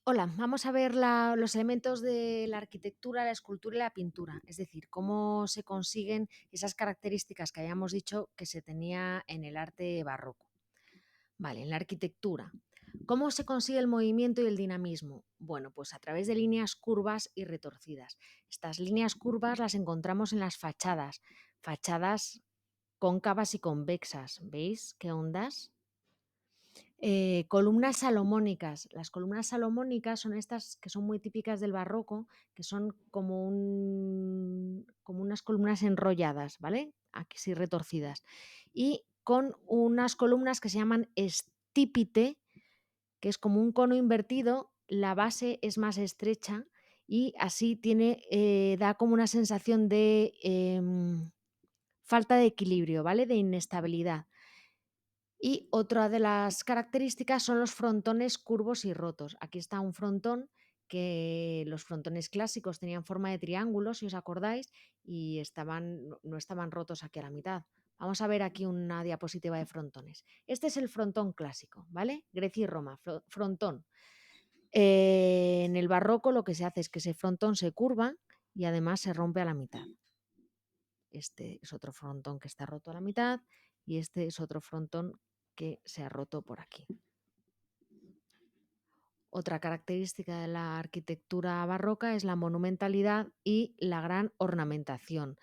Hola, vamos a ver los elementos de la arquitectura, la escultura y la pintura, es decir, cómo se consiguen esas características que habíamos dicho que se tenía en el arte barroco. Vale, en la arquitectura. ¿Cómo se consigue el movimiento y el dinamismo? Bueno, pues a través de líneas curvas y retorcidas. Estas líneas curvas las encontramos en las fachadas, fachadas cóncavas y convexas. ¿Veis qué ondas? Columnas salomónicas. Las columnas salomónicas son estas que son muy típicas del barroco, que son como unas columnas enrolladas, ¿vale? Aquí sí retorcidas. Y con unas columnas que se llaman estípite, que es como un cono invertido, la base es más estrecha y así da como una sensación de falta de equilibrio, ¿vale? De inestabilidad. Y otra de las características son los frontones curvos y rotos. Aquí está un frontón que los frontones clásicos tenían forma de triángulo, si os acordáis, y no estaban rotos aquí a la mitad. Vamos a ver aquí una diapositiva de frontones. Este es el frontón clásico, ¿vale? Grecia y Roma, frontón. En el barroco lo que se hace es que ese frontón se curva y además se rompe a la mitad. Este es otro frontón que está roto a la mitad y este es otro frontón que se ha roto por aquí. Otra característica de la arquitectura barroca es la monumentalidad y la gran ornamentación.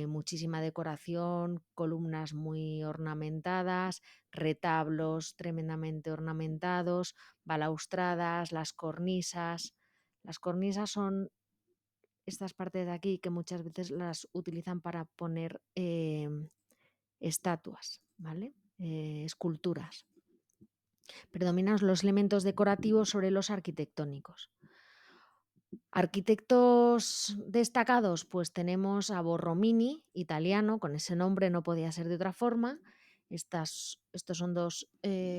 Muchísima decoración, columnas muy ornamentadas, retablos tremendamente ornamentados, balaustradas, las cornisas. Las cornisas son estas partes de aquí que muchas veces las utilizan para poner estatuas, ¿vale? Esculturas. Predominan los elementos decorativos sobre los arquitectónicos. Arquitectos destacados, pues tenemos a Borromini, italiano, con ese nombre no podía ser de otra forma. Estos son dos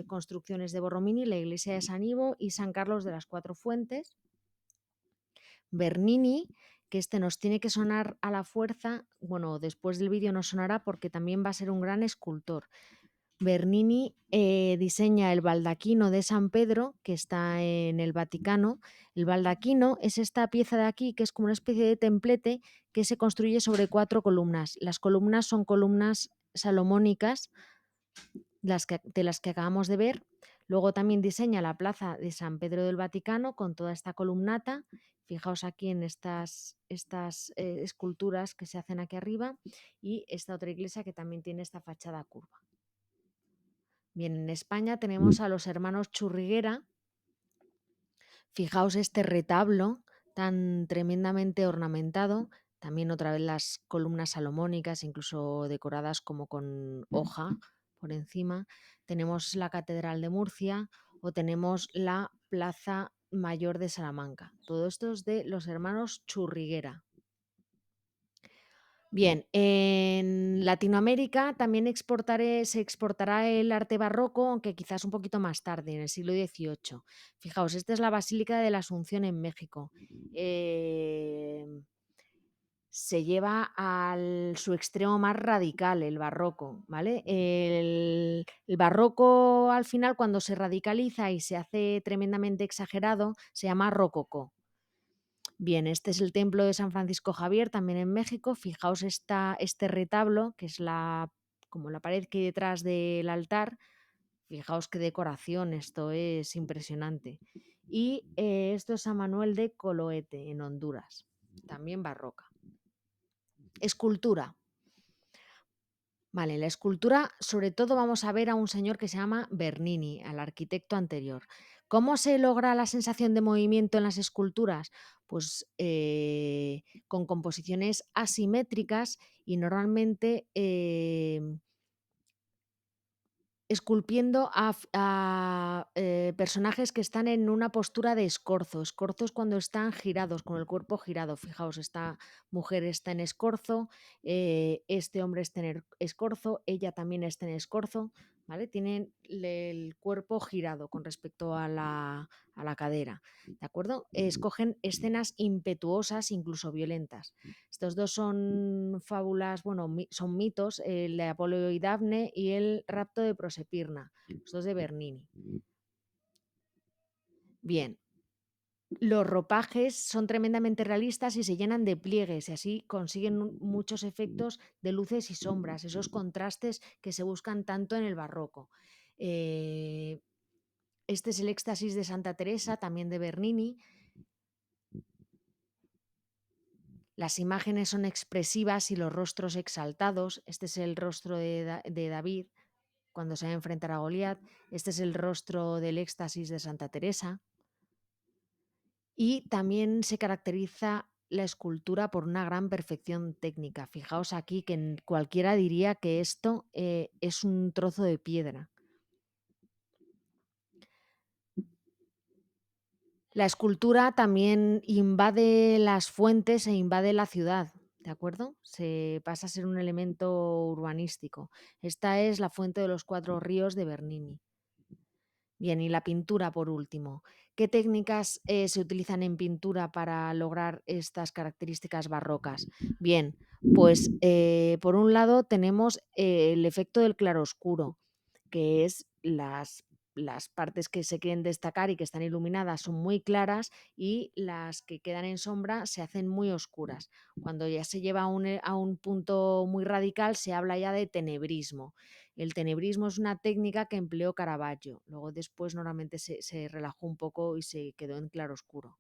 construcciones de Borromini, la iglesia de San Ivo y San Carlos de las Cuatro Fuentes. Bernini, que este nos tiene que sonar a la fuerza, bueno, después del vídeo nos sonará porque también va a ser un gran escultor. Bernini diseña el baldaquino de San Pedro, que está en el Vaticano. El baldaquino es esta pieza de aquí, que es como una especie de templete que se construye sobre 4 columnas. Las columnas son columnas salomónicas, de las que acabamos de ver. Luego también diseña la plaza de San Pedro del Vaticano con toda esta columnata. Fijaos aquí en estas esculturas que se hacen aquí arriba y esta otra iglesia que también tiene esta fachada curva. Bien, en España tenemos a los hermanos Churriguera. Fijaos este retablo tan tremendamente ornamentado. También otra vez las columnas salomónicas, incluso decoradas como con hoja por encima. Tenemos la Catedral de Murcia o tenemos la Plaza Mayor de Salamanca. Todo esto es de los hermanos Churriguera. Bien, en Latinoamérica también se exportará el arte barroco, aunque quizás un poquito más tarde, en el siglo XVIII. Fijaos, esta es la Basílica de la Asunción en México. Se lleva a su extremo más radical, el barroco, ¿vale? El barroco, al final, cuando se radicaliza y se hace tremendamente exagerado, se llama rococó. Bien, este es el templo de San Francisco Javier, también en México. Fijaos este retablo, que es como la pared que hay detrás del altar. Fijaos qué decoración, esto es impresionante. Y esto es San Manuel de Coloete, en Honduras, también barroca. Escultura. Vale, la escultura, sobre todo vamos a ver a un señor que se llama Bernini, al arquitecto anterior. ¿Cómo se logra la sensación de movimiento en las esculturas? Pues con composiciones asimétricas y normalmente esculpiendo a personajes que están en una postura de escorzo. Escorzo es cuando están girados, con el cuerpo girado. Fijaos, esta mujer está en escorzo, este hombre está en escorzo, ella también está en escorzo, ¿vale? Tienen el cuerpo girado con respecto a la cadera, ¿de acuerdo? Escogen escenas impetuosas, incluso violentas. Estos dos son fábulas, bueno, son mitos, el de Apolo y Dafne y el rapto de Prosepirna, los dos de Bernini. Bien. Los ropajes son tremendamente realistas y se llenan de pliegues, y así consiguen muchos efectos de luces y sombras, esos contrastes que se buscan tanto en el barroco. Eh, este es el Éxtasis de Santa Teresa, también de Bernini. Las imágenes son expresivas y los rostros exaltados. Este es el rostro de David cuando se va a enfrentar a Goliat. Este es el rostro del Éxtasis de Santa Teresa. Y también se caracteriza la escultura por una gran perfección técnica. Fijaos aquí que cualquiera diría que esto es un trozo de piedra. La escultura también invade las fuentes e invade la ciudad, ¿de acuerdo? Se pasa a ser un elemento urbanístico. Esta es la fuente de los 4 ríos de Bernini. Bien, y la pintura por último. ¿Qué técnicas se utilizan en pintura para lograr estas características barrocas? Bien, pues por un lado tenemos el efecto del claroscuro, que es las partes que se quieren destacar y que están iluminadas son muy claras y las que quedan en sombra se hacen muy oscuras. Cuando ya se lleva a un punto muy radical se habla ya de tenebrismo. El tenebrismo es una técnica que empleó Caravaggio. Luego después normalmente se relajó un poco y se quedó en claroscuro.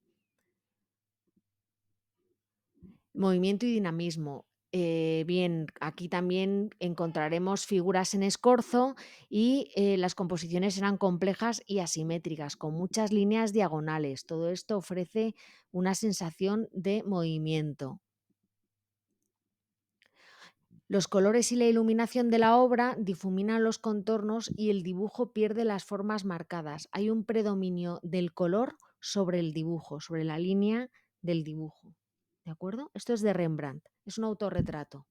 Movimiento y dinamismo. Bien, aquí también encontraremos figuras en escorzo y las composiciones eran complejas y asimétricas, con muchas líneas diagonales. Todo esto ofrece una sensación de movimiento. Los colores y la iluminación de la obra difuminan los contornos y el dibujo pierde las formas marcadas. Hay un predominio del color sobre el dibujo, sobre la línea del dibujo. ¿De acuerdo? Esto es de Rembrandt, es un autorretrato.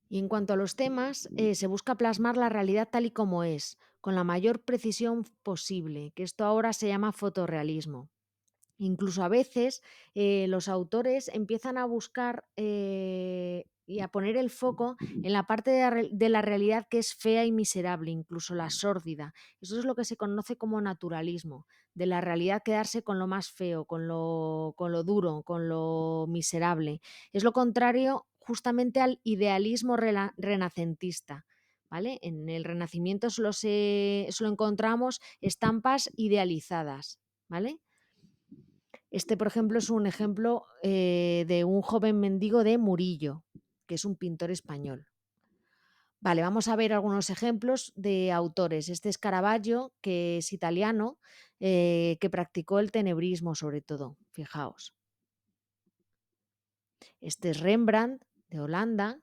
Y en cuanto a los temas, se busca plasmar la realidad tal y como es, con la mayor precisión posible, que esto ahora se llama fotorrealismo. Incluso a veces los autores empiezan a buscar y a poner el foco en la parte de la realidad que es fea y miserable, incluso la sórdida. Eso es lo que se conoce como naturalismo, de la realidad quedarse con lo más feo, con lo duro, con lo miserable. Es lo contrario justamente al idealismo renacentista. ¿Vale? En el Renacimiento solo encontramos estampas idealizadas. ¿Vale? Este, por ejemplo, es un ejemplo de un joven mendigo de Murillo, que es un pintor español. Vale, vamos a ver algunos ejemplos de autores. Este es Caravaggio, que es italiano, que practicó el tenebrismo sobre todo, fijaos. Este es Rembrandt, de Holanda.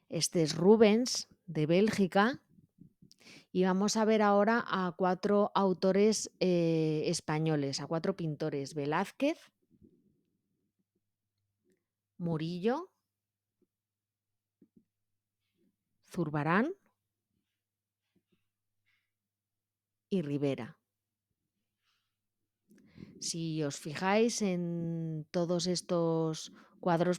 Este es Rubens, de Bélgica. Y vamos a ver ahora a 4 autores españoles, a 4 pintores: Velázquez, Murillo, Zurbarán y Rivera. Si os fijáis en todos estos cuadros